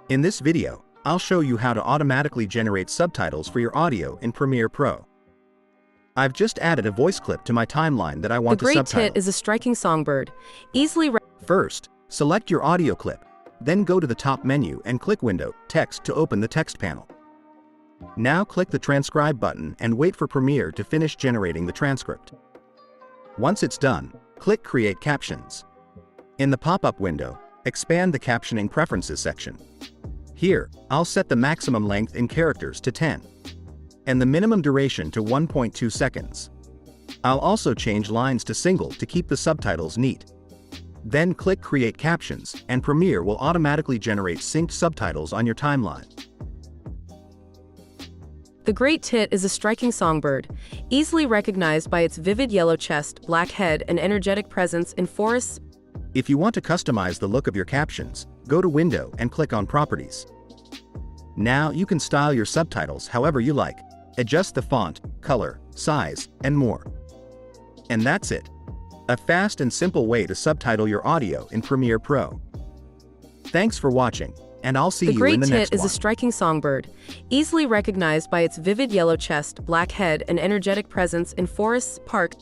In this video, I'll show you how to automatically generate subtitles for your audio in Premiere Pro. I've just added a voice clip to my timeline that I want to subtitle. The great tit is a striking songbird. First, select your audio clip, then go to the top menu and click Window, Text to open the text panel. Now click the Transcribe button and wait for Premiere to finish generating the transcript. Once it's done, click Create Captions. In the pop-up window, expand the Captioning Preferences section. Here, I'll set the maximum length in characters to 10, and the minimum duration to 1.2 seconds. I'll also change lines to single to keep the subtitles neat. Then click Create Captions, and Premiere will automatically generate synced subtitles on your timeline. The great tit is a striking songbird, easily recognized by its vivid yellow chest, black head, and energetic presence in forests. If you want to customize the look of your captions, go to Window and click on Properties. Now you can style your subtitles however you like, adjust the font, color, size, and more. And that's it. A fast and simple way to subtitle your audio in Premiere Pro. Thanks for watching, and I'll see you in the next one. The great tit is a striking songbird, easily recognized by its vivid yellow chest, black head, and energetic presence in forests, parks.